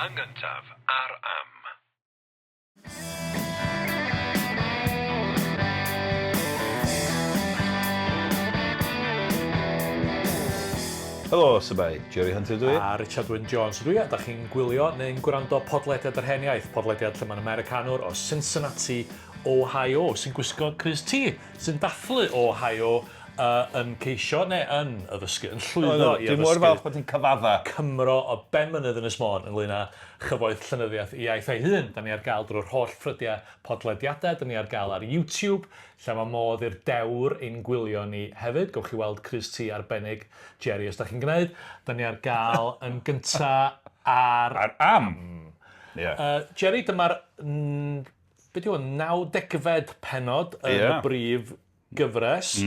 Yn gyntaf, ar am. Helo, Sybai, Jerry Hunter dwi. A Richard Wyn Jones dwi, a da chi'n gwylio neu'n gwrando podlediad yr hen iaith, podlediad lle mae'n Americanwr o Cincinnati, Ohio, sy'n gwisgo crys T, sy'n dathlu Ohio yn ceisio neu yn addysgu, yn llwyddo i addysgu. Dwi'n mor falch bod hi'n cyfadda. Cymro o ben mynydd yn ysmôn ynglŷn â chyfoeth llenyddiaeth i iaith ei hun. Da ni ar gael drwy'r holl ffrydiau podlediadau, da ni ar gael ar YouTube, lle mae modd i'r dewr ein gwylio ni hefyd. Gowch chi weld crys T arbennig Jerry os da chi'n gwneud. Da ni ar gael yn gynta ar am. Jerry, dyma'r beth yw 90fed pennod yn y brif gyfres.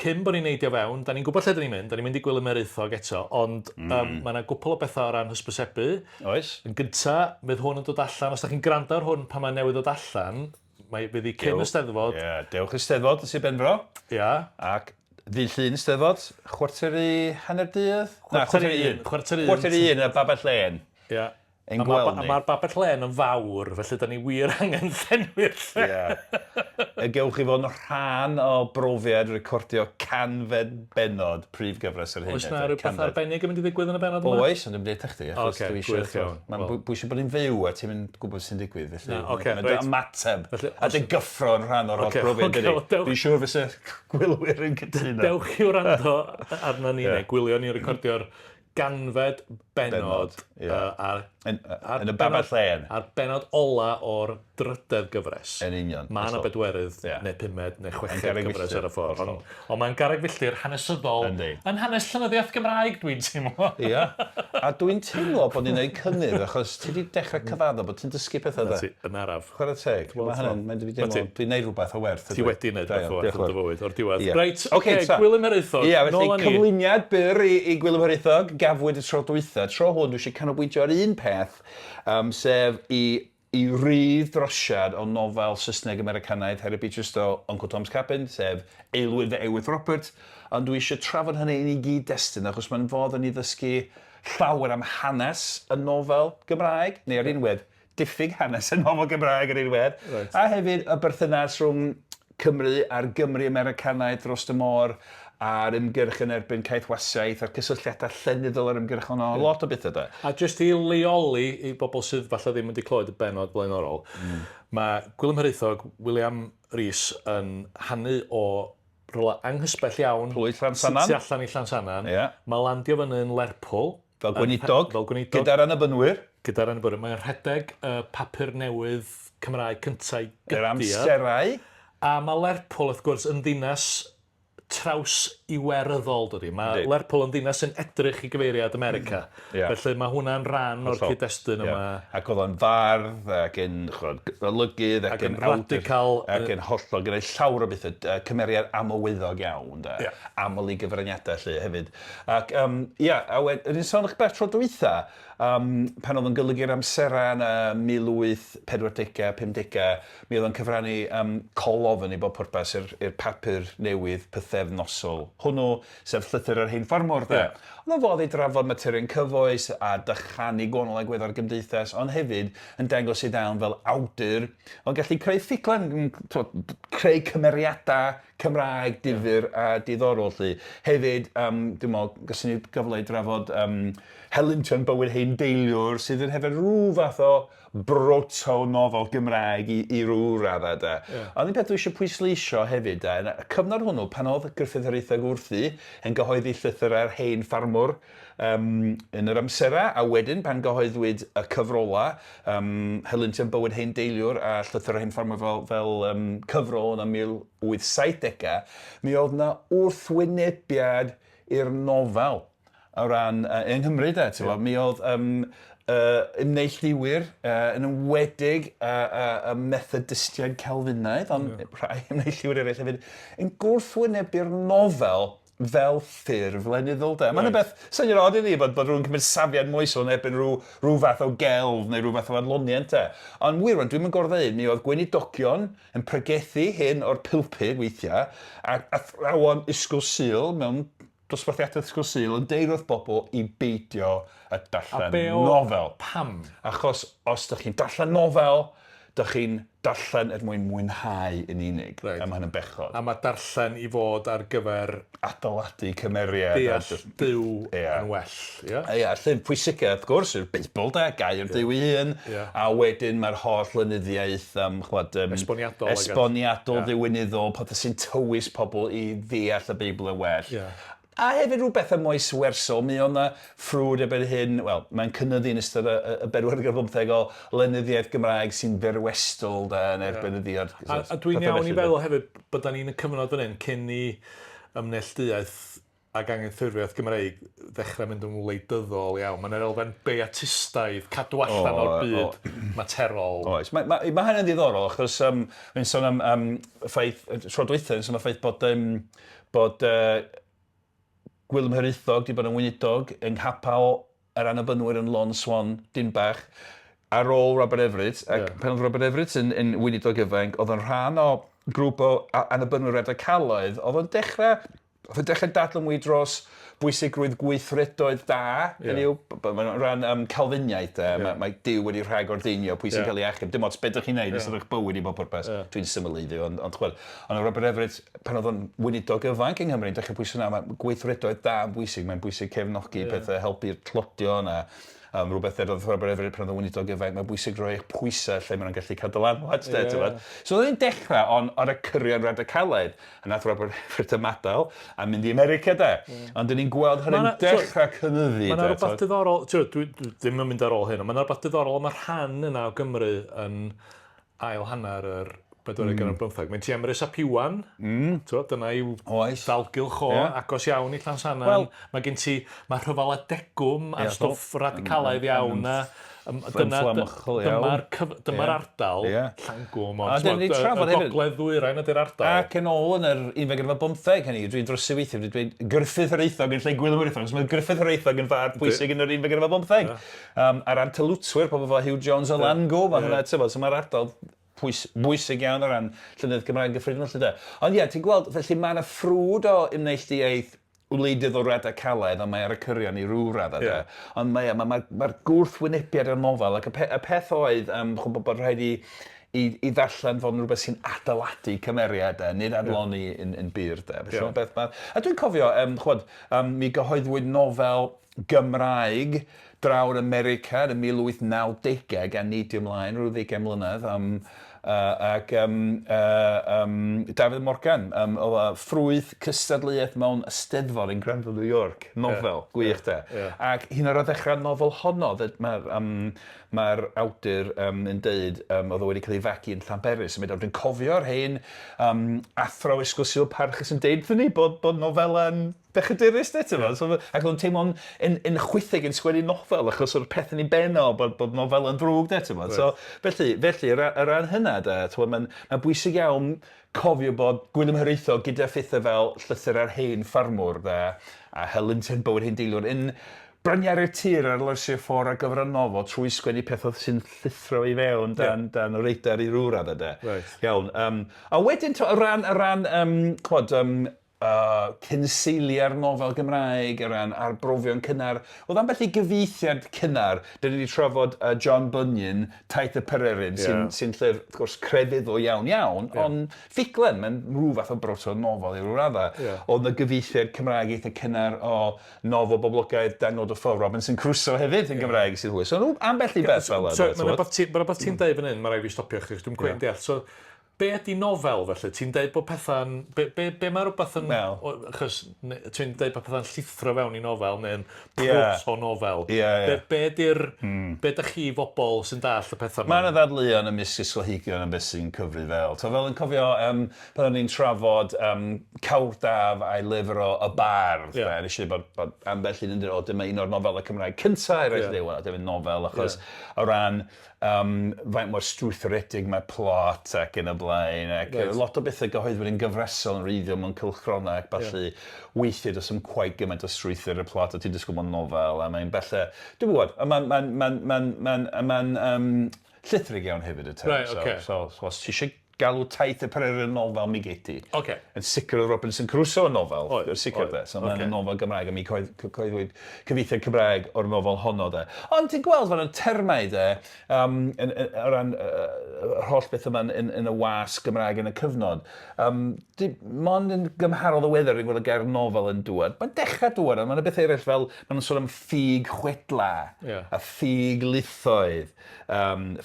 Cyn bod ni'n neidio fewn, da ni'n gwybod lle da ni'n mynd, da ni'n mynd i Gwilym Hiraethog eto, ond mae yna gwpl o bethau o ran hysbysebu. Oes. Yn gynta, fydd hwn yn dod allan, os da chi'n gwrando ar hwn pan mae'n newydd dod allan, fydd hi cyn y Steddfod. Ie, dewch i Steddfod, sy'n Benfro. Ia. Ac ddydd llun Steddfod, chwarter i hanner dydd? Chwarter i un. Chwarter i un, y babell len. Ia. Ein gweld ni. Mae'r babell len yn fawr, felly da ni wir angen llenwi'r lle. Ie. Gewch chi fod yn rhan o brofiad recordio canfed bennod prif gyfres yr hyn. Oes na rhywbeth arbennig yn mynd i ddigwydd yn y bennod yma? Oes, ond dim byd eich ti. Mae'n bwysig bod ni'n fyw a ti'n mynd gwybod sy'n digwydd. Mae'n ymateb. A dy gyffro yn rhan o'r holl brofiad. Dwi'n siŵr fysa gwylwyr yn cytuno. Dewch i wrando arna ni, neu gwylio ni'n recordio'r ganfed bennod yn y babell len. A'r bennod ola o'r drydedd gyfres. Yn union. Mae yna bedwerydd, neu pumed, neu chweched gyfres ar y ffordd. Ond mae'n garreg filltir hanesyddol yn hanes llenyddiaeth Gymraeg, dwi'n teimlo. Ia. A dwi'n teimlo bod ni'n gwneud cynnydd, achos ti wedi dechrau cyfaddo bod ti'n dysgu pethau da. Yn araf. Chwarae teg. Dwi'n gwneud rhywbeth o werth. Ti wedi gwneud rhywbeth o werth yn dy fywyd, o'r diwedd. Reit, Gwilym Hiraethog. Ia, felly cyflwyniad byr i Gwilym Hiraethog, gafwyd y tro dwytha. Tro hwn, dwi eisiau canolbwyntio ar un peth, sef i rydd drosiad o nofel Saesneg Americanaidd Harriet Beecher Stowe, Uncle Tom's Cabin, sef Aelwyd F'Ewythr Robert, ond dwi eisiau trafod hynny yn ei gyd-destun, achos mae'n fodd yn ei ddysgu llawer am hanes y nofel Gymraeg, neu ar unwedd, diffyg hanes y nofel Gymraeg ar unwedd, a hefyd y berthynas rhwng Cymru a'r Gymru Americanaidd dros y môr, a'r ymgyrch yn erbyn caethwasiaeth, a'r cysylltiadau llenyddol ar ymgyrch hwnnw, lot o bethau da. A jyst i leoli i bobl sydd falle ddim wedi clywed y bennod blaenorol, mae Gwilym Hiraethog, William Rhys yn hannu o rola anghysbell iawn sy'n tu allan i Llansanan. Mae landio fyny yn Lerpwl. Fel gweinidog, gyda'r annibynnwyr. Gyda'r annibynnwyr. Mae'n rhedeg papur newydd Cymraeg cyntaf i Yr amserau. A mae Lerpwl, wrth gwrs, yn ddinas traws iweryddol, dydy. Mae Lerpwl yn ddinas yn edrych i gyfeiriad America. Felly mae hwnna'n rhan o'r cyd-destun yma. Ac oedd o'n fardd, ac yn olygydd, ac yn radical. Ac yn hollol, gyda'i llawer o bethau, cymeriad amlwyddog iawn, aml i gyfraniadau lle hefyd. Ac, a wedyn sôn eich beth tro dwytha, pan oedd yn golygu'r amseran 1840, 50, mi oedd yn cyfrannu colofn i bob pwrpas i'r papur newydd pythefnosol. Hwnnw, sef llythyr yr hen ffarmwr. Ond o'n fodd i drafod materion cyfoes a dychanu gwahanol agweddau'r gymdeithas, ond hefyd yn dangos i dawn fel awdur, ond gallu creu ffuglen, creu cymeriadau Cymraeg, difyr a diddorol. Hefyd, dwi'n meddwl, gysyn ni gyfle i drafod Helyntyn bywyd hen deiliwr sydd yn hefyd rhyw fath o broto-nofel Gymraeg i rhyw raddau. Ond un peth dwi eisiau pwysleisio hefyd, y cyfnod hwnnw pan oedd Gruffydd Hiraethog wrthi yn gyhoeddi llythyr ar hen ffarmwr yn yr amsera, a wedyn pan gyhoeddwyd y cyfrola, Helyntyn bywyd hen deiliwr a llythyr ar hen ffarmwr fel cyfrol yn 1870, mi oedd yna wrthwynebiad i'r nofel o ran yng Nghymru, mi oedd ymneillwyr yn ymwedig y methodistiaid Calfinaidd, ond rhai ymneillwyr eraill hefyd, yn gwrthwynebu'r nofel fel ffurf lenyddol. Mae'n beth sy'n oed i ni bod rhywun cymryd safiad moesol yn erbyn rhyw fath o gelf neu rhyw fath o adloniant. Ond wir, dwi'n mynd gorddweud, mi oedd gweinidogion yn pregethu hyn o'r pulpud weithiau, a athrawon ysgol Sul mewn dosbarthiadau Ysgol Sul yn deud wrth bobl i beidio a darllen nofel. Pam? Achos os ydych chi'n darllen nofel, ydych chi'n darllen mwyn mwynhau yn unig. A mae hynny'n bechod. A mae darllen i fod ar gyfer adeiladu cymeriad. Deall Duw yn well. Llyfr pwysicau, wrth gwrs, yw'r Beibl, gair Duw ei hun. A wedyn mae'r holl lenyddiaeth esboniadol, ddiwynyddol, pethau sy'n tywys pobl i ddeall y Beibl yn well. A hefyd rhywbeth y moes wersol, mi o'n na ffrwd erbyn hyn, wel, mae'n cynyddu yn ystod y 40 o lenyddiaeth Gymraeg sy'n berwestol yn erbyn y ddiod. A dwi'n iawn i feddwl hefyd bod ni'n y cyfnod fan hyn cyn i ymnelltuaeth ac angenffurfiaeth Gymraeg ddechrau mynd yn wleidyddol iawn. Mae'n elfen beatistaidd cadw allan o'r byd materol. Oes, mae hynny'n ddiddorol, achos mae'n sôn am ffaith, tro dwytha, yn sôn am ffaith bod Gwilym Hiraethog wedi bod yn weinidog yng nghapel yr annibynnwyr yn Lôn Swan, Dinbach, ar ôl Robert F'Ewythr, ac pan oedd Robert F'Ewythr yn weinidog ifanc, oedd yn rhan o grŵp o annibynnwyr radicaloedd, oedd yn dechrau dadl mwy dros bwysigrwydd gweithredoedd da, mae'n rhan Calfiniaeth, mae Duw wedi rhag ordeinio pwy sy'n cael ei achub, dim ots beth ydych chi'n neud, ys ydych bywyd i bob pwrpas, dwi'n symleiddio, ond Robert F'Ewythr, pan oedd yn weinidog ifanc yng Nghymru, dechrau pwysig yna, mae gweithredoedd da yn bwysig, mae'n bwysig cefnogi pethau, helpu'r tlodion a rhywbeth oedd Robert F'Ewythr pan oedd yn weinidog ifanc, mae bwysig roi eich pwysau lle maen nhw'n gallu cael dylanwad. So oedd e'n dechrau ar y cyrion radicalaidd, a nath Robert F'Ewythr ymadael a mynd i America de. Ond dyn ni'n gweld hynny'n dechrau cynyddu. Mae'n rhywbeth diddorol, ddim yn mynd ar ôl hyn, ond mae'n rhywbeth diddorol am yr rhan yna o Gymru yn ail hanner yr 40 Mae'n ti Emrys ap Iwan, dyna yw dalgylch o, agos iawn i Llansannan. Mae gen ti, mae rhyfel a degwm a stwff radicalaidd iawn na. Dyma'r ardal, Llangwm, y gogledd ddwyrain ydy'r ardal. Ac yn ôl yn yr 15 hynny, dwi'n dros syweithio, dwi'n dweud Gruffydd Hiraethog yn lle Gwilym Hiraethog, so mae Gruffydd Hiraethog yn fawr pwysig yn yr 15. Ar Antelwtswyr, pobl fel Hugh Jones o Langw, mae'r ardal bwysig iawn o ran llenyddiaeth Gymraeg gyffredinol lle de. Ond ti'n gweld, felly mae yna ffrwd o ymneilltuaeth wleidyddol radicalaidd, ond mae ar y cyrion i rhyw radda de. Ond mae'r gwrthwynebiad o'r nofel, ac y peth oedd, bod rhaid i ddarllen fod yn rhywbeth sy'n adeiladu cymeriad, nid adloni yn byr de. A dwi'n cofio, mi gyhoeddwyd nofel Gymraeg draw'r America yn y 1890 gan neidio ymlaen rhyw 20 mlynedd ac Dafydd Morgan oedd ffrwyth cystadleuaeth mewn Eisteddfod yn Grandville, New York, nofel, gwych de. Ac hyn ar o ddechrau nofel honno, mae'r awdur yn deud oedd o wedi cael ei fagu yn Llanberis. Dwi'n cofio'r hein athro Ysgol Sul Parchus yn deud ni bod nofel yn bechadurus de, ac o'n teimlo'n yn chwythig yn sgwennu nofel, achos o'r peth yn ei benno bod nofel yn ddrwg de, so felly, ar ran hynna de, mae'n bwysig iawn cofio bod Gwilym Hiraethog gyda phethau fel llythyr ar hein ffarmwr de, a helyntyn bywyd hein deilwr, yn braniaru'r tir ar lyrsi'r ffordd ar gyfer y nofel trwy sgwennu pethau sy'n llithro i fewn dan o reidar i rhyw radda de. Iawn. A wedyn, o ran cynseilia'r nofel Gymraeg, o ran arbrofion cynnar, oedd ambell i gyfieithiad cynnar, dyn ni wedi trafod John Bunyan, Taith y Pererin, sy'n llyfr, wrth gwrs, crefyddol iawn, ond ffuglen, mae'n rhyw fath o broto nofel i ryw radda. Oedd y gyfieithiad Cymraeg eitha cynnar o nofel boblogaidd Pennod o Ffordd Robinson Crusoe hefyd yn Gymraeg sy'n hwy. So, ambell i beth fel yna. Mae'n rhywbeth ti'n deud fan hyn, mae'n rhaid i stopio chi, dwi'n gweud deall. So, be ydi nofel felly? Ti'n deud bod pethau'n... Be mae rhywbeth yn... Achos ti'n deud bod pethau'n llithro fewn i nofel neu'n prwt o nofel. Be ydych chi bobl sy'n dall y pethau? Mae yna ddadleuon ymysg ysgolheigion yn beth sy'n cyfri fel. Fel yn cofio, pan ni'n trafod Cawrdaf a'i lyfr o Y Bardd. Nes i bod ambell un yn dweud, dyma un o'r nofel y Cymraeg cyntaf eraill ddew, dyma nofel, achos o ran faint mor strwythuredig mae plot ac yn y blaen, ac lot o bethau gyhoeddwyd yn gyfresol yn reiddiol mewn cylchrona ac falle weithiau does ym cwaith gymaint o strwythur y plot a ti'n disgwyl mewn nofel a mae'n bella, dwi'n gwybod, mae'n llithrig iawn hefyd y term. So os ti eisiau galw taith y peryr yn nofel mi geti. Okay. Yn sicr oedd Robinson Crusoe yn nofel. Yn sicr de. So mae'n nofel Gymraeg a mi coeddwyd cyfeithiad Cymraeg o'r nofel honno de. Ond ti'n gweld fan y termau de, o ran yr holl beth yma'n yn y was Gymraeg yn y cyfnod. Mond yn gymharol ddiweddar yn gweld y gair nofel yn dŵad. Mae'n dechrau dŵad, ond mae'n beth eraill fel, mae'n sôn am ffug chwedla, a ffug lithoedd,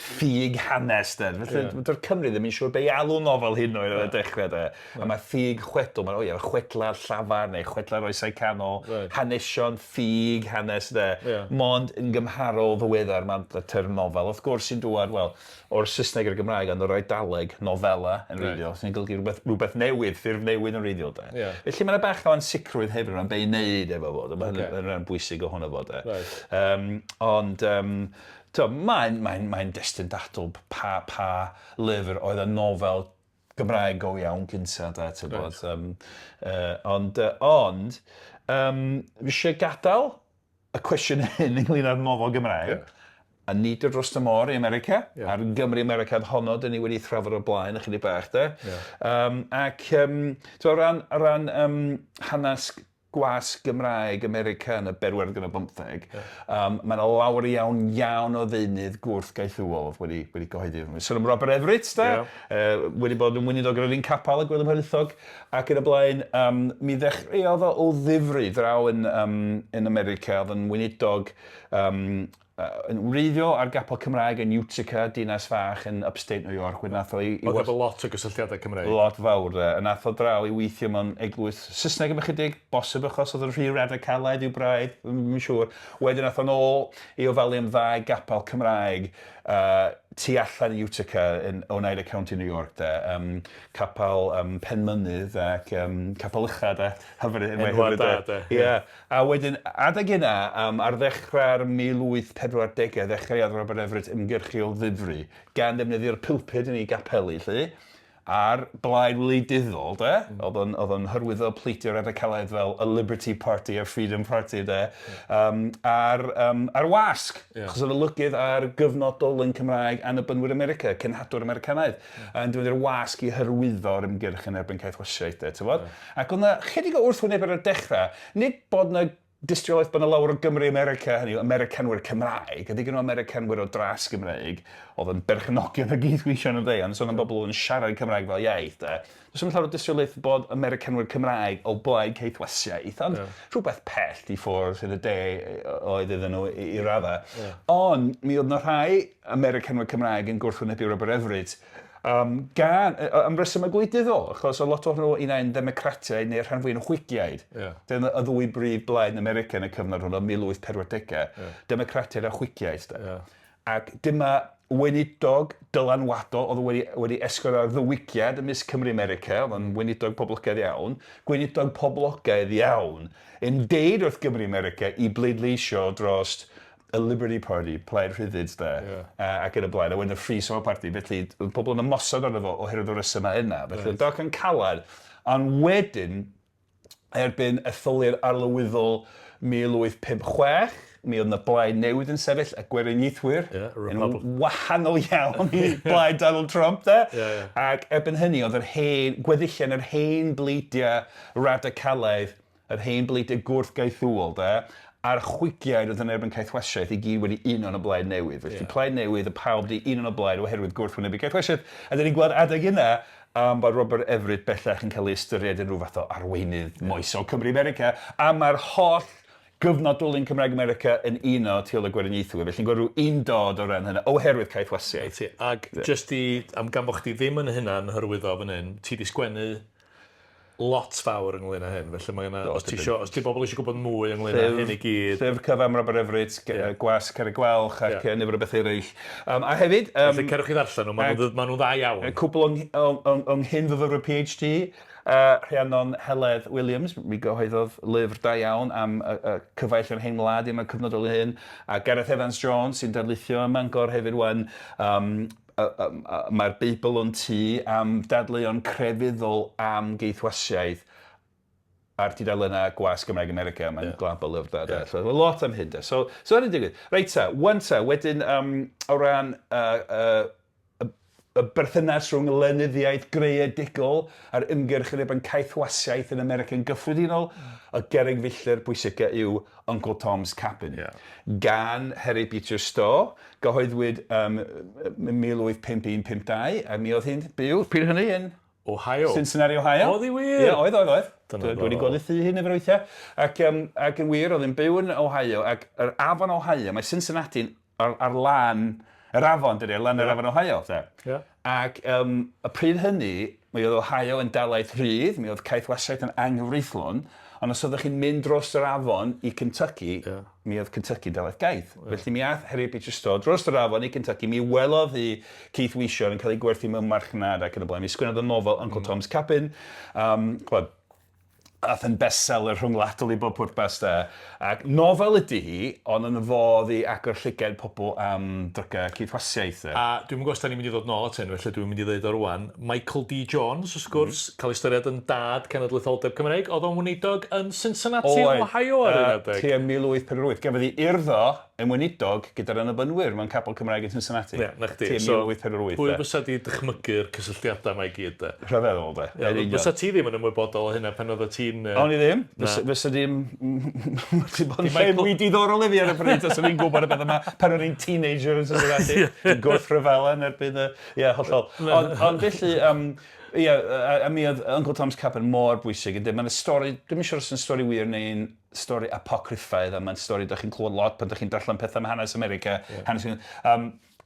ffug hanes de. Felly, do'r Cymru ddim yn siŵr be i alw nofel hyn o'r dechrau de. A mae ffug chwedl, mae'n chwedla llafar neu chwedla'r oesau canol, hanesion, ffug hanes de. Mond yn gymharol ddiweddar mae'n y term nofel. Wrth gwrs sy'n dŵad, wel, o'r Saesneg i'r Gymraeg ond o'r Eidaleg, nofela yn reiddiol, sy'n golygu rhywbeth newydd, ffurf newydd yn reiddiol de. Felly mae'n bach o ansicrwydd hefyd rhan be i wneud efo fod, mae'n rhan bwysig ohono fod de. Ond mae'n destun datl pa lyfr oedd y nofel Gymraeg go iawn cynta de, ti'n bod. Ond fi eisiau gadael y cwestiwn hyn ynglyn â'r nofel Gymraeg. A nid o'r dros y môr i America, a'r Gymru Americad honno, dyn ni wedi thrafod o'r blaen, ychydig bach, de. Ac o ran hanes gwas Gymraeg America yn y 415, mae'n lawer iawn o ddeunydd gwrthgaethiwol wedi gyhoeddi. Sôn am Robert Everett, de, wedi bod yn weinidog yr un capal y Gwilym Hiraethog, ac yn y blaen, mi ddechreuodd o ddifri draw yn America, oedd yn weinidog yn wreiddio ar gapel Cymraeg yn Utica, dinas fach yn upstate New York. Oedd efo lot o gysylltiadau Cymraeg. Lot fawr. A nath o draw i weithio mewn eglwys Saesneg am ychydig, bosib achos oedd yn rhy radicalaidd i'w braidd, yn siŵr. Wedyn nath o'n ôl i ofalu am ddau gapel Cymraeg tu allan i Utica yn Oneida County, New York. Capel Pennod ac capel uchad hyfryd. Enwad da. A wedyn, adag yna, ar ddechrau'r 1840, ddechreuodd Robert Everett ymgyrchu o ddifri, gan ddefnyddio'r pulpud yn ei gapelu, lle. A'r blaid wleidyddol, de, oedd yn hyrwyddo pleitio radicalaidd fel y Liberty Party a'r Freedom Party, de, ar wasg, achos oedd olygydd ar gyfnodol yn Cymraeg annibynnwyr America, cynhadwyr Americanaidd, yn dweud i'r wasg i hyrwyddo'r ymgyrch yn erbyn caethwasiaeth, de, ti'n bod? Ac oedd yna chydig o wrthwyneb ar y dechrau, nid bod yna dystiolaeth bod yna lawr o Gymru America, hynny yw Americanwyr Cymraeg, ydy gen o Americanwyr o dras Gymraeg, oedd yn berchnogion o gyd-weithio yn y deian, so yna bobl yn siarad Cymraeg fel iaith. Does dim llawer o dystiolaeth bod Americanwyr Cymraeg o blaid ceithwasiaeth, ond rhywbeth pell i ffwrdd yn y de oedd iddyn nhw i raddau. Ond mi oedd yna rhai Americanwyr Cymraeg yn gwrthwynebu Robert Everett, am reswm y gwleidyddol, achos o lot o'n nhw un ddemocratiaid neu'r rhan fwy'n chwigiaid. Dyna y ddwy brif blaid yn America yn y cyfnod hwnnw, 1840, democratiaid a chwigiaid. Ac dyma weinidog dylanwadol oedd wedi esgor ar ddywygiad ymysg Cymru America, oedd yn weinidog poblogaidd iawn, gweinidog poblogaidd iawn, yn deud wrth Gymru America i bleidleisio drost y Liberty Party, plaid rhyddyds de, ac yn y blaen, a wedyn y Free Soil Party, felly pobl yn ymosod arno fo oherwydd o'r resymau yna, felly doc yn calad, ond wedyn, erbyn etholiad arlywyddol 1856, mi oedd yna blaid newydd yn sefyll a gweriniaethwyr, yn wahanol iawn i blaid Donald Trump, de, ac erbyn hynny oedd gweddilla'n yr hen bleidiau radicalaidd, yr hen bleidiau gwrthgaethiwol, de, a'r chwigiaid oedd yn erbyn caethwasiaeth i gyd wedi un o'n y blaid newydd. Felly plaid newydd y pawb di un o'n y blaid oherwydd gwrthwynebu caethwasiaeth. A dyn ni'n gweld adeg yna bod Robert Everett bellach yn cael ei ystyried yn rhyw fath o arweinydd moesol Cymru America, a mae'r holl gyfnodol yn Cymraeg America yn un o tu ôl y gweriniaethwyr. Felly'n gweld rhyw un dod o ran hynna, oherwydd caethwasiaeth. Ac jyst am gan bod chdi ddim yn hynna'n hyrwyddo fan hyn, ti di sgwennu lot fawr ynglyn â hyn, felly mae yna, os ti bobl eisiau gwybod mwy ynglyn â hyn i gyd. Llyfr cyfam Robert Everett, gwas Cerrig Gwelch ac nifer o beth eraill. A hefyd... Felly cerwch i ddarllen nhw, maen nhw'n dda iawn. Cwbl o'n hyn fyfyrwyr PhD, Rhiannon Heledd Williams, mi gyhoeddodd lyfr da iawn am cyfaill yr hen wlad am y cyfnodol hyn, a Gareth Evans Jones sy'n darlithio ym Mangor hefyd wan, mae'r Beibl yn tu am dadleuon crefyddol am geithwasiaeth ar tudalennau gwas Gymraeg America. Mae'n glabol lyfr da. So, lot am hyn. So hynny'n digwydd. Reit ta, wedyn o ran y y berthynas rhwng lenyddiaeth greadigol a'r ymgyrch yn erbyn caethwasiaeth yn America'n gyffredinol, y garreg filltir pwysica yw Uncle Tom's Cabin. Gan Harriet Beecher Stowe, gyhoeddwyd 1851-52, a mi oedd hi'n byw, pryd hynny yn Ohio. Cincinnati, Ohio. Oedd hi wir? Ie, oedd. Dwi wedi gweld y thu hyn efo weithiau. Ac yn wir, oedd hi'n byw yn Ohio, ac yr afon Ohio, mae Cincinnati ar lan yr afon, dydy, ar lan yr afon Ohio. Ac y pryd hynny, mi oedd Ohio yn dalaeth rhydd, mi oedd caethwasiaeth yn anghyfreithlon, ond os oeddech chi'n mynd dros yr afon i Kentucky, mi oedd Kentucky dalaeth gaeth. Felly mi ath Harriet Beecher Stowe dros yr afon i Kentucky, mi welodd hi Keith Weisher yn cael ei gwerthu mewn marchnad ac yn y blaen. Mi sgwennodd y nofel Uncle Tom's Cabin. Ath yn bestseller rhwngwladol i bob pwrpas da. Ac nofel ydy hi, ond yn fodd i agor llygad pobl am dryga cythwasiaeth. A dwi'n gwybod os da ni'n mynd i ddod nôl at hyn, felly dwi'n mynd i ddweud o rwan. Michael D. Jones, wrth gwrs, cael ei styried yn dad cenedlaetholdeb Cymraeg, oedd o'n weinidog yn Cincinnati, Ohio ar un adeg. Tua 1848. Gafodd hi urddo yn weinidog gyda'r anabynwyr mewn capel Cymraeg yn Cincinnati. Ie, na chdi. Tua 1848. Pwy fysa di dychmygu'r cysylltiadau mae gyd, de? Rhyfeddol, de. Fysa ti ddim yn ymwybodol o hynna pan oedd ti'n... O'n i ddim. Fysa ddim... Ti'n bod yn lle mwy diddorol i fi ar y bryd, os o'n i'n gwybod y beth yma pan o'n i'n teenager yn Cincinnati. Yn gwrth rhyfelen erbyn y... Ie, hollol. Ond felly... a mi oedd Uncle Tom's Cabin mor bwysig. Mae'n stori... Dwi'n siŵr os yn stori wir neu'n stori apocryffaidd, a mae'n stori ydych chi'n clywed lot pan ydych chi'n darllen pethau am hanes America.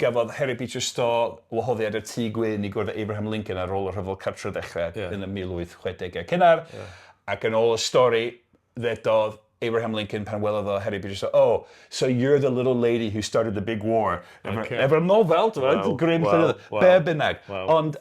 Gafodd Harriet Beecher Stowe wahoddiad i'r tŷ gwyn i gwrdd Abraham Lincoln ar ôl y rhyfel cartre dechrau yn y 1860au cynnar. Ac yn ôl y stori, ddedodd Abraham Lincoln pan welodd o Harriet Beecher Stowe, oh, so you're the little lady who started the big war. Efo'r nofel, grim llynydd, be bynnag. Ond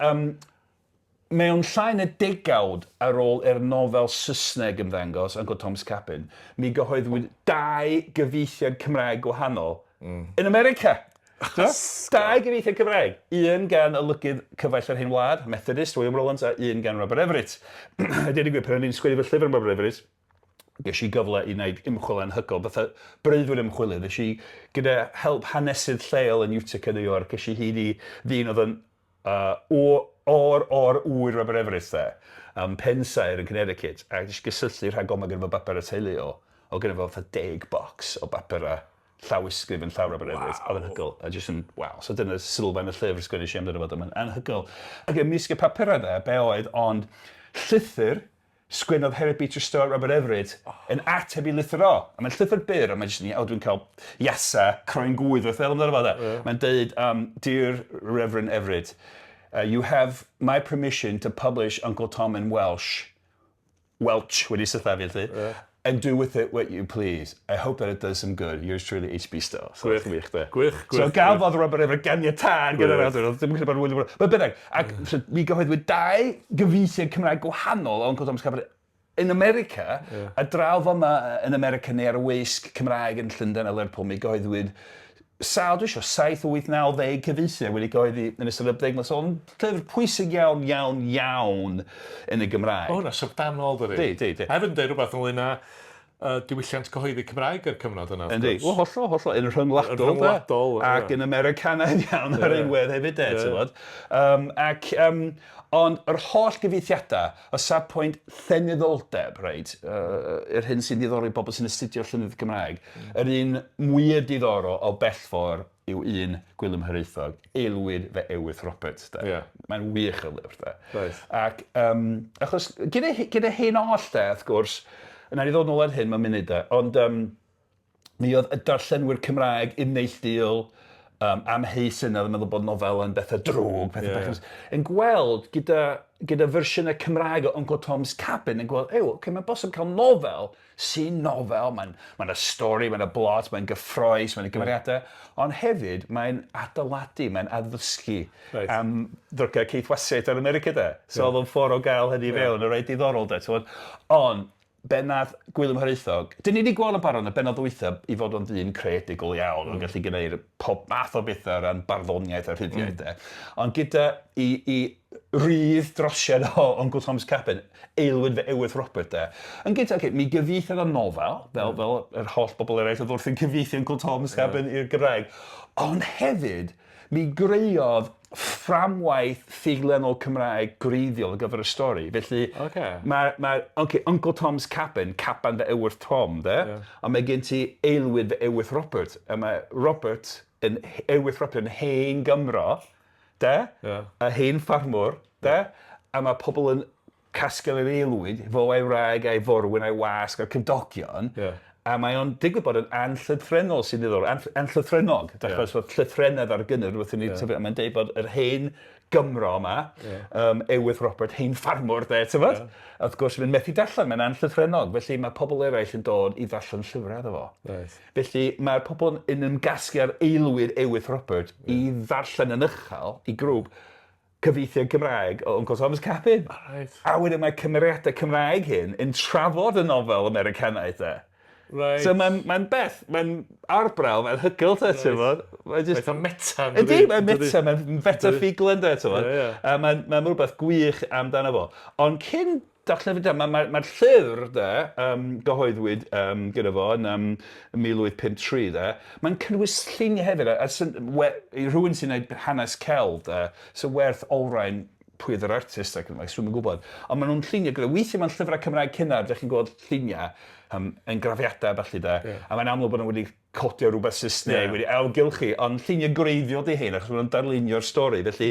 mewn llai na degawd ar ôl i'r nofel Saesneg ymddangos, Uncle Tom's Cabin, mi gyhoeddwyd 2 gyfieithiad Cymraeg gwahanol yn America. 2 gyfieithiad Cymraeg. Un gan olygydd cyfaill ar hyn wlad, Methodist, William Rowlands, a un gan Robert Everett. Dyna gwybod, pan o'n i'n sgwennu fy llyfr Robert Everett, ges i gyfle i wneud ymchwil anhygoel, fatha breuddwyd ymchwilydd. Ges i, gyda help hanesydd lleol yn Utica, New York, ges i hyd i ddyn oedd yn o'r wyr Robert Everett, Pensaer yn Connecticut, a ges i gysylltu rhag oma gyda fo bapur y teulu o gyda fo fatha 10 bocs o bapur a llawysgrif yn llaw Robert Everett, oedd yn hygol. A jyst yn, waw, so dyna sylfaen y llyfr sgwennu si amdano fod yma'n anhygol. Ac ymysg y papurau dde, be oedd, ond llythyr sgwennodd Harriet Beecher Stowe a Robert Everett yn ateb i lythyr o. A mae'n llythyr byr, a mae'n jyst ni, dwi'n cael iasa, croen gwydd wrth fel amdano fod. Mae'n deud, Dear Reverend Everett, you have my permission to publish Uncle Tom in Welsh wedi sythafu ti, and do with it what you please. I hope that it does some good. Yours truly, H.B. Stowe. Gwych. So gafodd Robert Everett ganiatân gyda'r awdur, ddim yn gwybod William Rowlands. But bynnag, ac mi gyhoeddwyd 2 gyfieithiad Cymraeg gwahanol o Uncle Tom's Cabin yn America, a draw yma yn America neu ar y weisg Cymraeg yn Llundain a Lerpwl, mi gyhoeddwyd sawl, dwi'n siŵr, 7 o 8, 9, 10 cyfeithiau wedi gyhoeddi yn ystod y 10 So, ond llyfr pwysig iawn yn y Gymraeg. O, hwnna syfdanol, dydi? Di. Hefyd yn deud rhywbeth ynglyn â diwylliant cyhoeddi Cymraeg ar cyfnod yna. Yndi, hollol, yn rhyngwladol, ac yn Americanaidd iawn ar unwedd hefyd, ond yr holl gyfeithiadau, o safpwynt llenyddoldeb, yr hyn sy'n diddorol i bobl sy'n astudio llenyddiaeth Gymraeg, yr un mwyaf diddorol o bellfor yw un Gwilym Hiraethog, Aelwyd F'Ewythr Robert. Mae'n wych y lyfr. Ac achos gyda hyn oll, wrth gwrs, yna ni ddod nôl ar hyn, mae'n munud ond mi oedd y darllenwyr Cymraeg yn neilltuol amheus yna, ddim yn meddwl bod nofel yn bethau drwg, pethau bach. Yn gweld gyda fersiynau Cymraeg o Uncle Tom's Cabin, yn gweld, mae'n bosib cael nofel sy'n nofel, mae'n y stori, mae'n y blot, mae'n gyffroes, mae'n y gymeriadau, ond hefyd mae'n adeiladu, mae'n addysgu am ddrygau ceithwasiaeth ar America da. So oedd o'n ffordd o gael hynny fewn, y rhaid diddorol da. Ond bennod Gwilym Hiraethog, dyn ni wedi gweld yn barod y bennod weithiau i fod o'n ddyn creadigol iawn, o'n gallu gwneud pob math o bethau o ran barddoniaeth a rhyddiaeth. Ond gyda i rydd drosiad o Uncle Tom's Cabin, Aelwyd F'Ewythr Robert, yn gyda, mi gyfieithodd o nofel, fel yr holl bobl eraill oedd wrth yn cyfieithu Uncle Tom's Cabin i'r Gymraeg, ond hefyd, mi greuodd fframwaith ffuglenol Cymraeg gwreiddiol ar gyfer y stori. Felly, mae Uncle Tom's Caban F'Ewythr Tom, ond mae gen ti Aelwyd F'Ewythr Robert. A mae Aelwyd Robert yn hen Gymro, a hen ffarmwr, a mae pobl yn casgel yr Aelwyd, fo a'i wraig a'i forwyn a'i wasg a'r cymdogion, a mae o'n digwydd bod yn anllythrenol sy'n ddiddorol, anllythrenog, achos fod llythrenedd ar gynnydd, mae'n deud bod yr hen Gymro yma, Aelwyd Robert, hen ffarmwr, wrth gwrs, mae'n methu darllen, mae'n anllythrenog, felly mae pobl eraill yn dod i ddarllen llyfrau efo. Felly mae'r pobl yn ymgasgu ar Aelwyd F'Ewythr Robert i ddarllen yn uchel, i grŵp, cyfieithiad Cymraeg o Uncle Tom's Caban. A wedyn mae cymeriadau Cymraeg hyn yn trafod y nofel Americanaidd, So mae'n beth, mae'n arbrawf, mae'n hygl, ti'n bod? Mae'n meta. Ydy, mae'n meta, mae'n feta ffuglen, ti'n bod? Mae'n rhywbeth gwych amdano fo. Ond cyn darllen fi, mae'r llyfr, gyhoeddwyd gyda fo yn 1853, mae'n cynnwys lluniau hefyd, rhywun sy'n gwneud hanes celf, so werth olrhain pwy yr artist ac yn maes, rwy'n gwybod. Ond maen nhw'n lluniau gyda, weithiau mae'n llyfrau Cymraeg cynnar, ddech chi'n gweld lluniau yn grafiadau falle a mae'n amlwg bod nhw wedi codio rhywbeth Saesneg, wedi ailgylchu, ond lluniau gwreiddiol di hyn, achos maen nhw'n darlunio'r stori. Felly,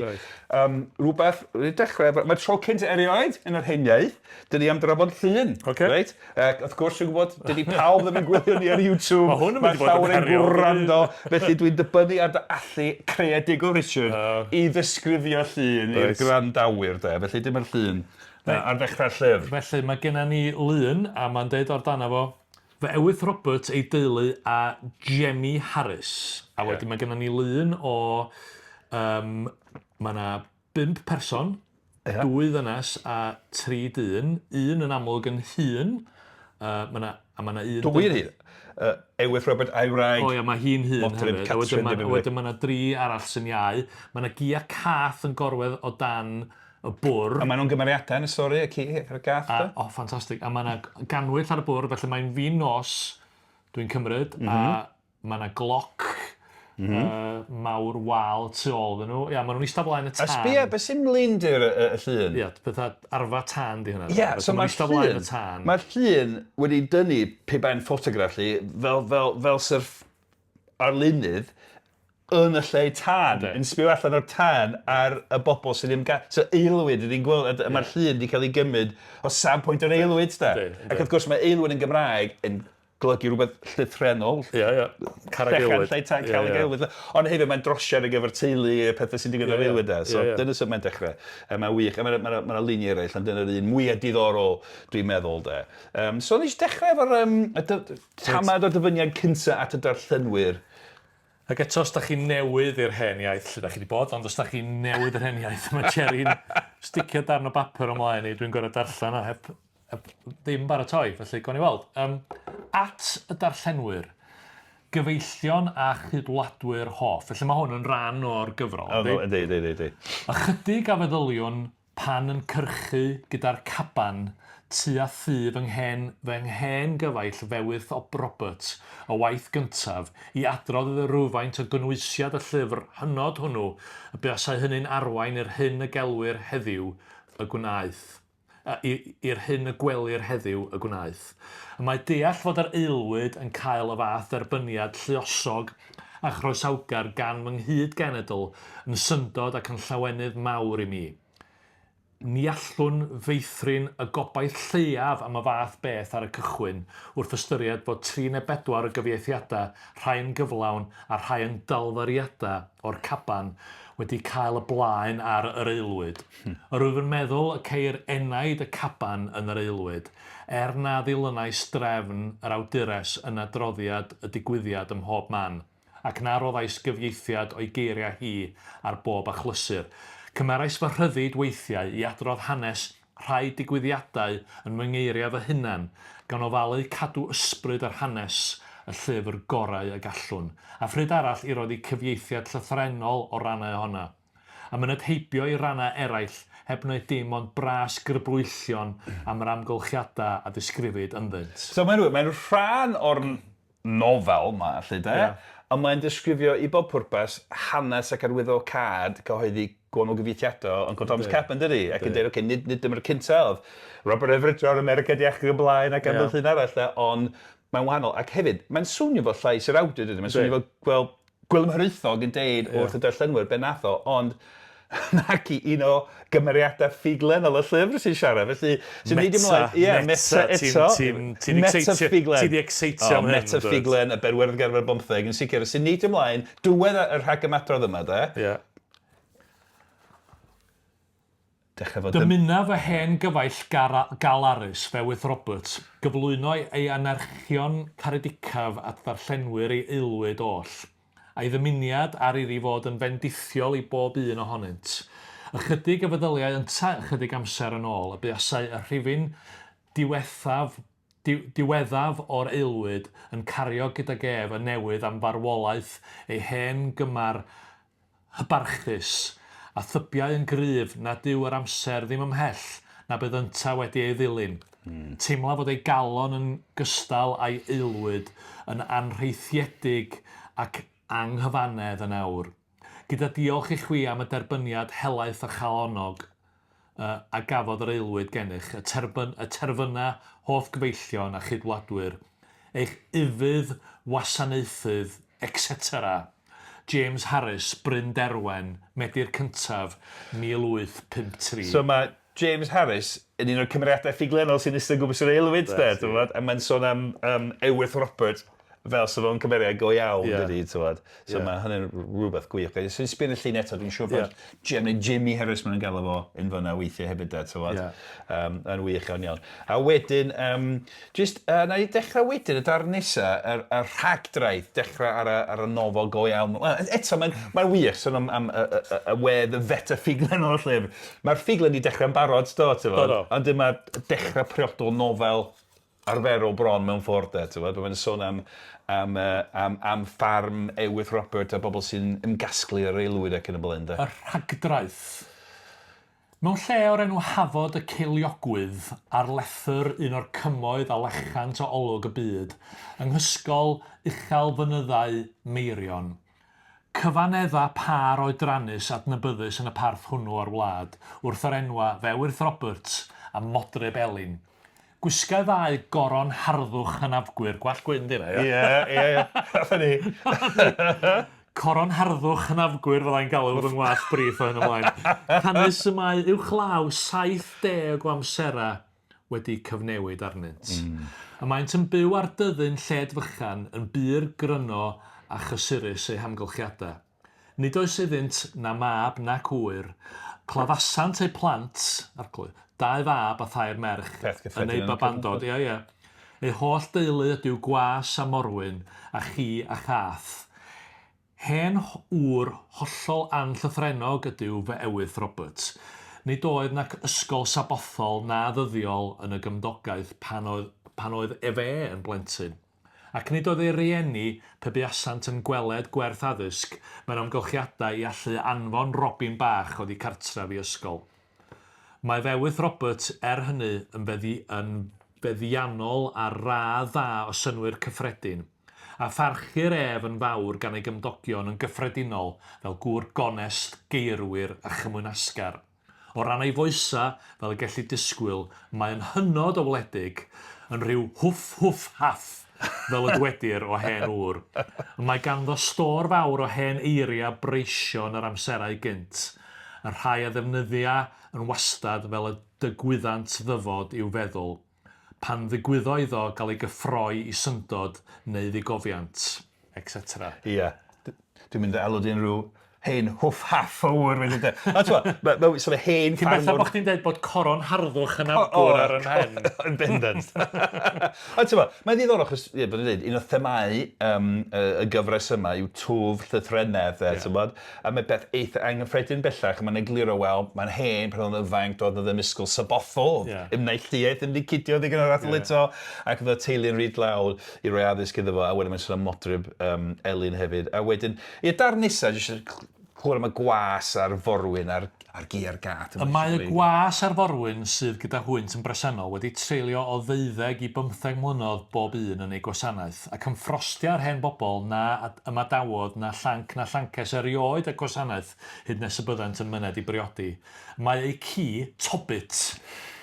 rhywbeth, wedi dechrau, mae'r tro cynt erioed yn yr hen iaith, dyn ni am drafod llun. Right? Wrth gwrs, dwi'n gwybod, dyn ni pawb ddim yn gwylio ni ar YouTube, mae llawer yn gwrando, felly dwi'n dibynnu ar dy allu creedig o Richard i ddisgrifio llun i'r grandawyr, felly dim yr llun ar ddechrau'r llyfr. Felly mae gennym ni lun, a mae'n deud o'r dan efo, F'Ewythr Robert ei deulu a Gemmy Harris. A wedyn mae gennym ni lun o, mae yna 5 person, 2 ddynes a 3 dyn, un yn amlwg yn hun, a mae yna un... Dwy'r hun? Aelwyd Robert a'i wraig. O ia, mae hi'n hun hefyd. A wedyn mae yna 3 arall sy'n iau. Mae yna gia cath yn gorwedd o dan y bwr. A maen nhw'n gymeriadau yn y stori, y gath? O, ffantastig. A mae yna ganwyll ar y bwr, felly mae'n fin nos, dwi'n cymryd, a mae yna gloc mawr wal tu ôl dyn nhw. Ia, mae nhw'n eistedd blaen y tân. A sbia, beth sy'n mlyndir y llun? Ia, bethau arfa tân di hynna. Ia, so mae'r llun wedi dynnu pe bain ffotograff li fel syrff arlunydd yn y lle tân, yn sbio allan o'r tân ar y bobl sydd ddim gael. So Aelwyd, ydy'n gweld, mae'r llun wedi cael ei gymryd o safbwynt o'r Aelwyd, Ac wrth gwrs mae Aelwyd yn Gymraeg yn golygu rhywbeth llythrenol. Carreg Aelwyd. Carreg Aelwyd. Ond hefyd mae'n drosiad ar gyfer teulu y pethau sy'n digwydd o'r Aelwyd. So dyna sy'n mae'n dechrau. Mae'n wych. Mae'n luniau eraill, ond dyna'r un mwyaf diddorol, dwi'n meddwl. So nes dechrau efo'r tamad o dyfyniad cyntaf at y darllenwyr. Ac eto, os da chi newydd i'r hen iaith, lle da chi wedi bod, ond os da chi newydd i'r hen iaith, mae Jerry'n sticio darn o bapur ymlaen i, dwi'n gorau darllen o heb ddim baratoi, felly gawn ni weld. At y darllenwyr, gyfeillion a chydwladwyr hoff, felly mae hwn yn rhan o'r gyfrol. Ydy. Ychydig a feddyliwn pan yn cyrchu gyda'r caban tua thu fy nghen gyfaill F'Ewythr Robert, y waith gyntaf, i adrodd y rhywfaint o gynwysiad y llyfr hynod hwnnw, y buasau hynny'n arwain i'r hyn y gelwyr heddiw y gwnaeth. I'r hyn y gwelir heddiw y gwnaeth. Mae deall fod yr Aelwyd yn cael y fath derbyniad lluosog a chroesawgar gan fy nghyd genedl yn syndod ac yn llawenydd mawr i mi. Ni allwn feithrin y gobaith lleiaf am y fath beth ar y cychwyn wrth ystyried bod 3 neu 4 o gyfieithiadau, rhai yn gyflawn a rhai yn dalfariadau o'r caban wedi cael y blaen ar yr Aelwyd. Rwyf yn meddwl y ceir enaid y caban yn yr Aelwyd, na ddilynais drefn yr awdures yn adroddiad y digwyddiad ym mhob man, ac na roddais gyfieithiad o'i geiriau hi ar bob achlysur. Cymerais fy rhyddid weithiau i adrodd hanes rhai digwyddiadau yn fy ngeiriau fy hunan, gan ofalu cadw ysbryd ar hanes y llyfr gorau y gallwn, a phryd arall i roedd i cyfieithiad llythrenol o rannau ohona. A mynd heibio i rannau eraill heb wneud dim ond bras grybrwyllion am yr amgylchiadau a ddisgrifid ynddynt. So mae'n rhan o'r nofel yma, lle de? ond mae'n disgrifio i bob pwrpas hanes ac arwyddo cad cyhoeddi gwahanol gyfeithiadol, ond Hanes Caban, dydi? Ac yn dweud, nid dyma'r cyntaf oedd Robert Everett o'r America Diach y blaen ac am llun arall, ond mae'n wahanol. Ac hefyd, mae'n swnio fel llais yr awdur, dydi? Mae'n swnio fel Gwilym Hiraethog yn deud wrth y darllenwyr ben nath o, ond nac i un o gymeriadau ffuglen o y llyfr sy'n siarad. Felly, sy'n neud ymlaen... Meta eto. Ti'n excitio am hyn. Meta ffuglen y berwerdd garfer 15 yn sicr. Sy'n neud ymlaen, diwedd yr rhagymadrodd yma, de? Dyma fy hen gyfaill galarus F'Ewythr Robert gyflwyno ei anarchion caredicaf at ddarllenwyr ei Aelwyd oll, a'i ddymuniad ar iddi fod yn fendithiol i bob un ohonynt. Ychydig y feddyliau ynta ychydig amser yn ôl, y buasau y rhifin diweddaf o'r Aelwyd yn cario gyda gef y newydd am farwolaeth ei hen gymar hybarchus, a thybiau yn gryf nad yw yr amser ddim ymhell na bydd ynta wedi ei ddilyn. Teimla fod ei galon yn gystal a'i Aelwyd yn anrheithiedig ac anghyfanedd yn awr. Gyda diolch i chwi am y derbyniad helaeth a chalonog a gafodd yr Aelwyd gennych, y terfyna hoff gyfeillion a chydwladwyr, eich ifydd, wasanaethydd, etc. James Harris, Bryn Derwen, Medi'r cyntaf, 1853. So mae James Harris yn un o'r cymeriadau ffuglenol sy'n ystod gwybod sy'r Aelwyd, a mae'n sôn am Aelwyd Robert fel sef o'n cymeriad go iawn, dydi, tywed. So mae hynny'n rhywbeth gwych. Sy'n sbyn y llun eto, dwi'n siŵr bod Jimmy Harris mae'n gael efo yn fyna weithiau hefyd, tywed. Yn wych iawn. A wedyn, na i dechrau wedyn, y darn nesa, y rhagdraeth, dechrau ar y nofel go iawn. Eto, mae'n wych, sôn am y wedd y feta ffuglen o'r llyfr. Mae'r ffuglen i dechrau'n barod, tywed. Ond dyma dechrau priodol nofel arferol bron mewn ffordd, mae'n sôn am ffarm Aelwyd Robert a bobl sy'n ymgasglu ar Aelwyd ac yn y blaen. Y rhagdraeth. Mewn lle o'r enw Hafod y Ceiliogwydd ar lethyr un o'r cymoedd a lechant o olwg y byd, yng nghysgol uchel fynyddau Meirion. Cyfanedda par oedrannus adnabyddus yn y parth hwnnw o'r wlad, wrth yr enwa F'Ewythr Robert a Modryb Elin. Gwisga ddau goron harddwch hynafgwyr, gwall gwyn dyna, Ie. Funny. Coron harddwch hynafgwyr fyddai'n galw fod yn ngwallt brif o'n ymlaen. Hanes y mae uwchlaw 70 o amserau wedi cyfnewid arnynt. A maent yn byw ar dyddyn lled fychan yn byr gryno a chysurus eu hamgylchiadau. Nid oes iddynt na mab na cwyr, claddasant eu plant, arglwydd, 2 fab a 2 merch yn ei babandod, Eu holl deulu ydyw Gwas a Morwyn, a chi a Chath. Hen wr hollol anllythrenog ydyw F'Ewythr Robert. Nid oedd nac ysgol sabothol na ddyddiol yn y gymdogaeth pan oedd efe yn blentyn. Ac nid oedd ei rieni pe buasant yn gweled gwerth addysg mewn amgylchiadau i allu anfon Robin bach oedd i cartref i ysgol. Mae F'Ewythr Robert hynny yn feddiannol a radd dda o synwyr cyffredin, a pharchu'r ef yn fawr gan ei gymdogion yn gyffredinol fel gŵr gonest, geirwyr a chymwynasgar. O ran ei foesa, fel y gellu disgwyl, mae'n hynod o wledig yn rhyw hwff haff fel y dwedir o hen wr. Mae ganddo stor fawr o hen eiria breisio yn yr amserau gynt, y rhai a ddefnyddia yn wastad fel y dygwyddant ddyfod i'w feddwl, pan ddigwyddo iddo gael ei gyffroi i syndod neu ddigofiant, etc. Ie. Dwi'n mynd alw di'n rhyw hen hwff haff o wr wedi de. A ti'n sort of hen Cyn bethau bod chdi'n dweud bod coron harddwch yn afgwr ar yn hen. Yn bendant. A ti'n mae'n ddiddorol, achos, bod ni'n dweud, un o themau y gyfres yma yw twf llythrennedd, a mae beth eitha anghyffredin bellach, mae'n egluro, wel, mae'n hen, pan oedd yn fainc, doedd yn ysgol sabothol, ymneilltiaeth, yn licidio ddigon o'r athol eto, ac oedd y teulu'n ryd lawr i roi addysg iddo fo, a wedyn mae'n sôn am Modryb Elin hefyd. A wedyn, i'r darn nesa, jyst chwr am y gwas a'r forwyn a'r gi a'r gat. Mae y gwas a'r forwyn sydd gyda hwynt yn bresennol wedi treulio o 12 i 15 mlynedd bob un yn ei gwasanaeth ac yn ffrostio'r hen bobl na ymadawodd na llanc na llances erioed y gwasanaeth hyd nes y byddant yn myned i briodi. Mae ei ci, Tobit,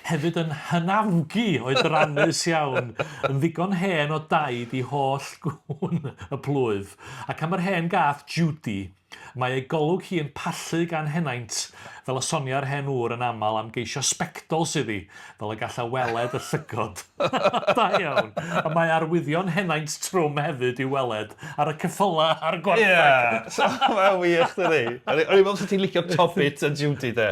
hefyd yn hynafgu o'i drannus iawn, yn ddigon hen o daid i holl gwn y plwyf. Ac am yr hen gath Judy, mae ei golwg hi yn pallu gan henaint fel y sonia'r hen wr yn aml am geisio spectols iddi, fel y galla weled y llygod. Da iawn. A mae arwyddion henaint trwm hefyd i weled ar y ceffyla a'r gwartheg. So mae'n wych, dydi. O'n i'n meddwl sy'n ti'n licio Tobit a Judy, de.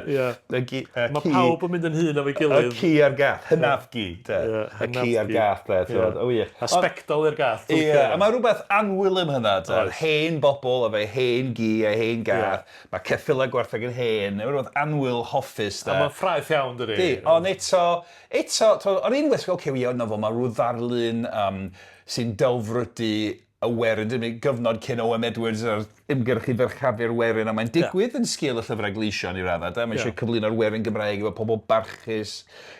Mae pawb yn mynd yn hun am ei gilydd. Y ci a'r gath, hynafgu, de. Y ci a'r gath, de. A spectol i'r gath. A mae rhywbeth anwyl am hynna, de. Hen bobl, a fe hen gi a hen gath. Mae ceffyla gwartheg yn hen. Mae rhywbeth anwyl hoffus, de. A mae'n ffraeth iawn, dydi. Ond eto, o'r un weth, oce, mae rhyw ddarlun sy'n delfrydu y werin, dim gyfnod cyn Owen Edwards ar ymgyrchu ferchafu'r werin, a mae'n digwydd yn sgil y llyfrau gleision i raddau, mae eisiau cyflwyno'r werin Gymraeg efo pobl barchus,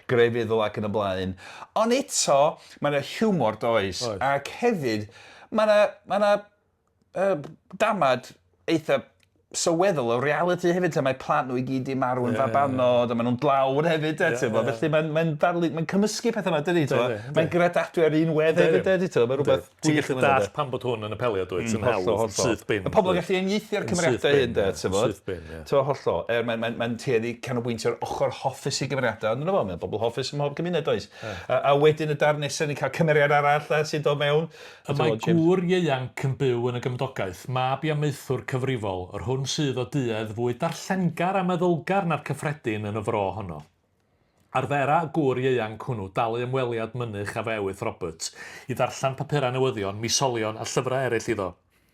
grefyddol ac yn y blaen. Ond eto, mae'n hiwmor does, ac hefyd, mae'n damad eitha sylweddol o reality hefyd, mae plant nhw i gyd i marw yn fabanod, a maen nhw'n dlawd hefyd, felly mae'n cymysgu pethau yma, dydi? Mae'n gredadwy ar un wedd hefyd, dydi? Mae'n rhywbeth... Ti'n gallu dall pan bod hwn yn apelio, dwi? Yn hawdd, syth bin. Mae pobl yn gallu uniaethu'r cymeriadau hyn, de? Syth bin, ie. Hollol. Mae'n tueddu canolbwyntio'r ochr hoffus i gymeriadau, ond yna fo, mae'n bobl hoffus ym mhob gymuned, oes? A wedyn y darn nesaf ni'n cael cymeriad arall sy'n dod mewn. Mae gŵr ieuanc yn byw yn y gymdogaeth, mab i amaethwr cyfrifol, yr hwn sydd o duedd fwy darllengar a meddylgar na'r cyffredin yn y fro honno. Arfera gŵr ieuanc hwnnw dalu ymweliad mynych a F'Ewythr Robert i ddarllen papurau newyddion, misolion a llyfrau eraill iddo.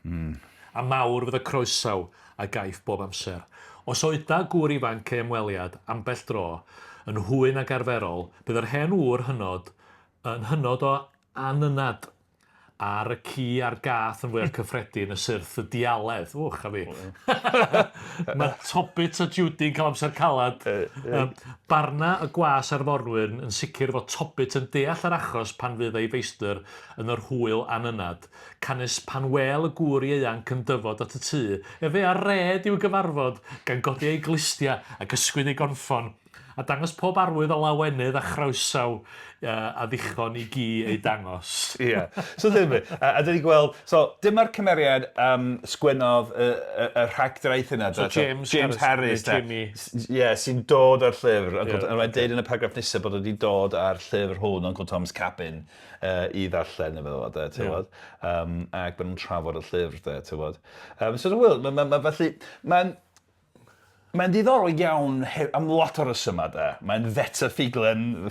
A mawr fydd y croesaw a gaiff bob amser. Os oeda gŵr ifanc ei ymweliad ambell dro, yn hwyn ag arferol, bydd yr hen wr yn hynod o anynad ar y ci a'r gath yn fwy o cyffredin y syrth y dialedd. Wch, a fi. Mae Tobit a Judy yn cael amser calad. Barna y gwas ar forwyn yn sicr fod Tobit yn deall ar achos pan fydd ei feistr yn yr hwyl anynad. Canis pan wel y gŵr ieuanc yn dyfod at y tŷ, efe ar red i'w gyfarfod gan godi ei glustia ac ysgwyd ei gonffon. A dangos pob arwydd o lawenydd a chrawsaw a ddichon i gi ei dangos. Ie. So dyma, a dyn ni gweld, dyma'r cymeriad sgwennodd y rhagdraeth yna. So James Harris, sy'n dod ar llyfr. A mae'n deud yn y paragraff nesaf bod wedi dod ar llyfr hwn o'n Hanes Caban i ddarllen, neu feddwl, ti'n ac bod nhw'n trafod y llyfr, ti'n bod. So dwi'n gweld, felly, mae'n diddorol iawn am lot o'r ysymau, de. Mae'n feta ffuglen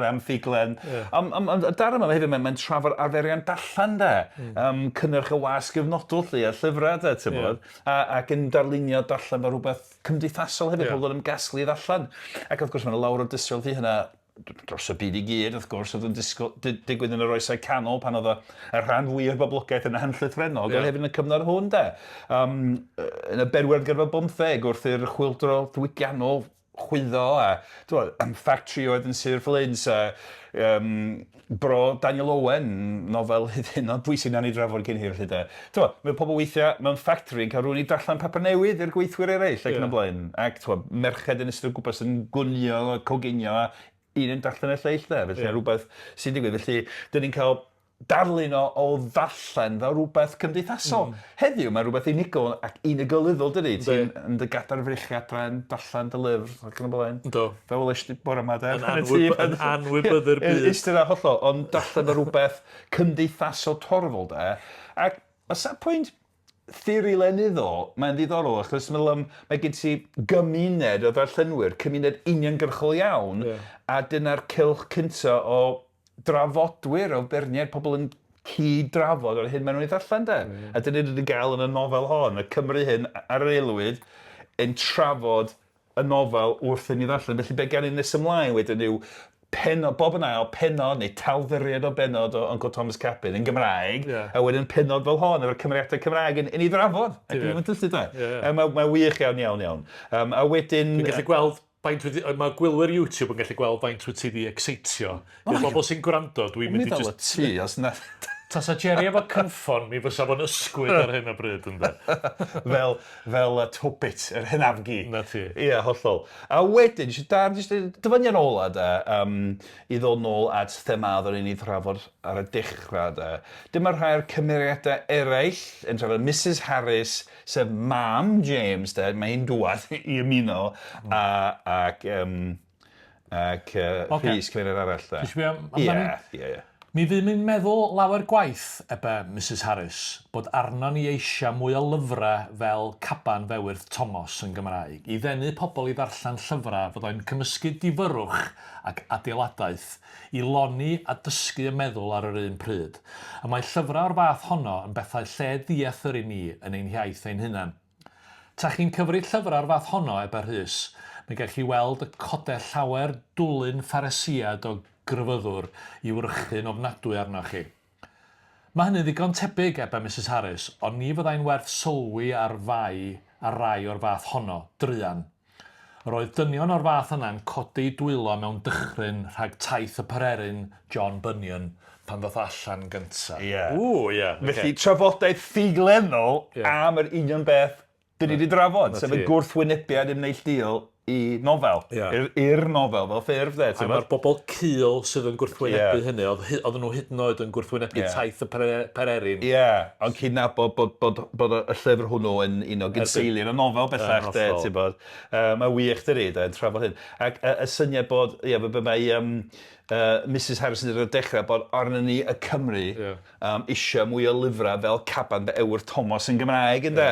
am ffuglen. Y dar yma hefyd, mae'n trafod arferion darllen, de. Cynnyrch y was gyfnodol, a llyfrau, de, ti'n bod. Ac yn darlunio darllen fel rhywbeth cymdeithasol hefyd, pobl yn gasglu ddarllen. Ac wrth gwrs, mae'n lawr o dystiol fi hynna dros y byd i gyd, wrth gwrs, oedd yn digwydd yn yr oesau canol pan oedd y rhan fwy o'r boblogaeth yn y henllythrennog, ond hefyd yn y cyfnod hwn, de. Yn y berwedd gyrfa 15, wrth i'r chwyldro ddiwygiannol chwyddo, am ffactri oedd yn Sir Flins, bro Daniel Owen, nofel hyn o bwysig na'n ei drafod cyn hir, de. Mae pobl weithiau mewn ffactri yn cael rhywun i darllen papur newydd i'r gweithwyr eraill, ac yn y blaen. Ac merched yn ystod o gwmpas yn gwnio, coginio, un yn darllen y lleill, de. Felly rhywbeth sy'n digwydd. Felly, dyn ni'n cael darlun o ddarllen fel rhywbeth cymdeithasol. Heddiw, mae rhywbeth unigol ac unigolyddol, dydi? Ti'n dy gadar frichiad dra'n darllen dy lyfr ac yn y blaen. Do. Fel welys ti bore yma, de? Yn anwybyddu'r byd. Ystod a hollol, ond darllen fel rhywbeth cymdeithasol torfol, de. Ac os a pwynt theori lenyddol, mae'n ddiddorol, achos mae gen ti gymuned o ddarllenwyr, cymuned uniongyrchol iawn, a dyna'r cylch cyntaf o drafodwyr o berniad, pobl yn cyd-drafod o'r hyn maen nhw'n ei ddarllen, de. A dyna ni'n gael yn y nofel hon, y Cymru hyn ar Aelwyd yn trafod y nofel wrth i ni ddarllen. Felly be gan i nes ymlaen wedyn yw bob yn ail pennod neu talfyriad o bennod o Uncle Thomas Caban yn Gymraeg, a wedyn pennod fel hon efo'r cymeriadau Cymraeg yn ei drafod. Ac yn dyllu da. Mae wych iawn. A wedyn... Dwi'n gallu gweld mae gwylwyr YouTube yn gallu gweld faint wyt ti wedi exeitio. I'r bobl sy'n gwrando, dwi'n mynd i just... ti, os na... Tasa Jerry efo cynffon, mi fysa fo'n ysgwyd ar hyn o bryd, ynddo. fel Tobit, yr hynafgu. Na ti. Ie, hollol. A wedyn, dyfyniad ola i ddod nôl at themad o'r un i thrafod ar y dechrau. Dyma rhai o'r cymeriadau eraill yn trafod Mrs Harris, sef Mam James, mae hi'n dŵad i ymuno, ac Rhys cymeriad arall. Ie. Mi fydd mi'n meddwl lawer gwaith ebe Mrs Harris bod arno ni eisiau mwy o lyfrau fel Caban F'Ewythr Tomos yn Gymraeg i ddenu pobl i ddarllen llyfrau fod o'n cymysgu difyrwch ac adeiladaeth i loni a dysgu y meddwl ar yr un pryd. A mae llyfrau o'r fath honno yn bethau lle ddiethyr i ni yn ein hiaith ein hunan. Ta chi'n cyfri llyfrau o'r fath honno ebe Rhys, mae gael chi weld y codau llawer dwlyn pharesiad o gryfyddwr i wrchu'n ofnadwy arnoch chi. Mae hynny ddigon tebyg ebe Mrs Harris, ond ni fyddai'n werth sylwi ar rai o'r fath honno, druan. Roedd dynion o'r fath yna'n codi dwylo mewn dychryn rhag taith y pereryn John Bunyan pan ddoth allan gyntaf. Felly trafodaeth ffuglenol am yr union beth dyn ni wedi drafod, sef y gwrthwynebiad yn neilltuol i nofel, i'r nofel fel ffurf de. A mae'r bobl cul sydd yn gwrthwynebu hynny, oedden nhw hyd yn oed yn gwrthwynebu taith y pereryn. Ond cydnabod bod y llyfr hwnnw yn un o gynseilion y nofel bellach de, ti'n bod. Mae wych dyri, yn trafod hyn. Ac y syniad bod, mae Mrs Harris yn dechrau bod arno ni y Cymru eisiau mwy o lyfrau fel Caban F'Ewythr Tomos yn Gymraeg, ynddo?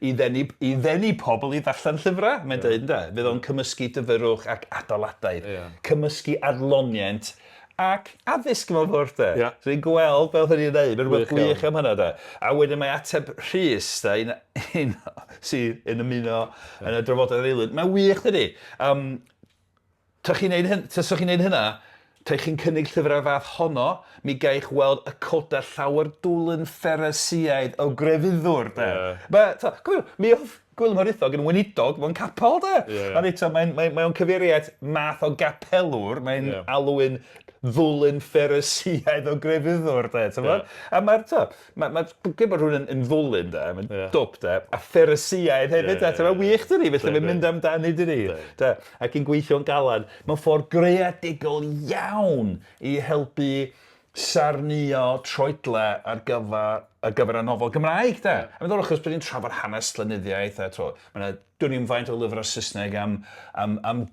I ddenu pobl i ddarllen llyfrau, mae'n dweud, ynddo? Fydd o'n cymysgu dyfyrwch ac adeiladau, cymysgu adloniant ac addysg mewn ffordd, de. So ni'n gweld fel hynny'n dweud, mae'n rhywbeth gwych am hynny, de. A wedyn mae ateb Rhys, sydd yn ymuno yn y drafodaeth yr Aelwyd. Mae'n wych, dydi. Tasach chi'n neud hynna, ta chi'n cynnig llyfr ar fath honno, mi gaich weld y codau llawer dwlyn pharesiaidd o grefyddwr, de. Mi oedd Gwilym Hiraethog yn weinidog mewn capel, de. Ond eto, mae'n cyfeiriad math o gapelwr, mae'n alwyn ddwlyn pharesiaidd o grefyddwr, de. A mae'r gwybod rhywun yn ddwlyn, de, mae'n dwp, de, a pharesiaidd hefyd, de. Mae'n wych dyn ni, felly mae'n mynd amdani dyn ni, de. Ac yn gweithio'n galad, mewn ffordd greadigol iawn i helpu sarnio troedle ar gyfer y nofel Gymraeg, de. A mae'n dod achos bod ni'n trafod hanes llenyddiaeth, dwi'n ni'n faint o lyfr o Saesneg am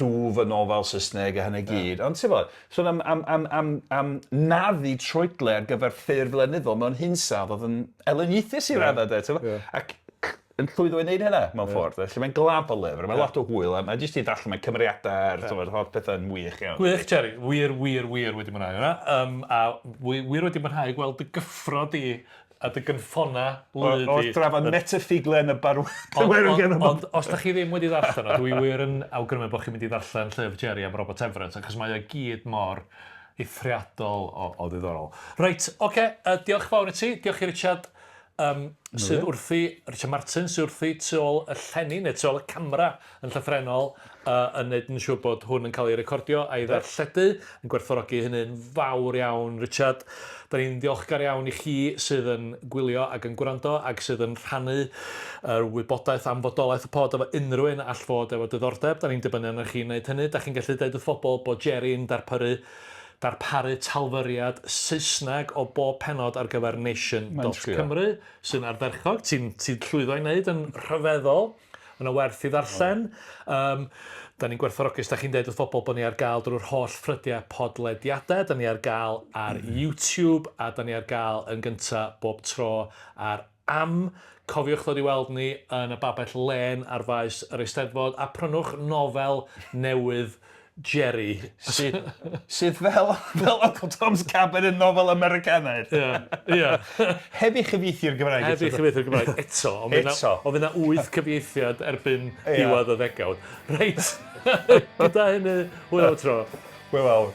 dwf y nofel Saesneg a hynny gyd. Ond ti'n bod, sôn am naddu troedle ar gyfer ffurf lenyddol mewn hinsawdd oedd yn eleniaethus i raddau, de. Ac yn llwyddo i wneud hynna mewn ffordd. Felly mae'n glab o lyfr, mae'n lot o hwyl, a mae'n jyst i ddallan, mae'n cymeriadau a'r holl pethau'n wych iawn. Gwych, Jerry. Wir wedi mwynhau hwnna. A wir wedi mwynhau gweld y gyffrod i a dy gynffona lyd i. O'r drafod metaffiglen y Ond os da chi ddim wedi ddarllen o, dwi wir yn awgrymu bod chi'n mynd i ddarllen llyfr Jerry am Robert Everett, achos mae o gyd mor eithriadol o ddiddorol. Reit, diolch fawr i ti. Diolch i Richard. Richard Martin sydd wrthi tu ôl y llenni neu tu ôl y camera yn llythrenol yn neud yn siŵr bod hwn yn cael ei recordio a'i ddarlledu yn gwerthfawrogi hynny'n fawr iawn, Richard. Da ni'n diolchgar iawn i chi sydd yn gwylio ac yn gwrando ac sydd yn rhannu wybodaeth am fodolaeth y pod efo unrhyw un all fod efo diddordeb. Da ni'n dibynnu arnoch chi wneud hynny. Da chi'n gallu deud wrth bobl bod Jerry'n darparu talfyriad Saesneg o bob pennod ar gyfer nation.cymru sy'n ardderchog. Ti'n llwyddo i wneud yn rhyfeddol. Yn y werth i ddarllen. Da ni'n gwerthfawrogi, da chi'n deud wrth bobl bod ni ar gael drwy'r holl ffrydiau podlediadau. Da ni ar gael ar YouTube a da ni ar gael yn gyntaf bob tro ar am. Cofiwch ddod i weld ni yn y babell len ar faes yr Eisteddfod a prynwch nofel newydd Jerry. Sydd fel Uncle Thomas Caban yn nofel Americanaidd. Heb i chyfieithu'r Gymraeg. Heb i chyfieithu'r Gymraeg. Eto. O fyna 8 cyfieithiad erbyn diwedd y ddegawd. Reit. Gyda hynny, hwyl o tro. Hwyl fawr.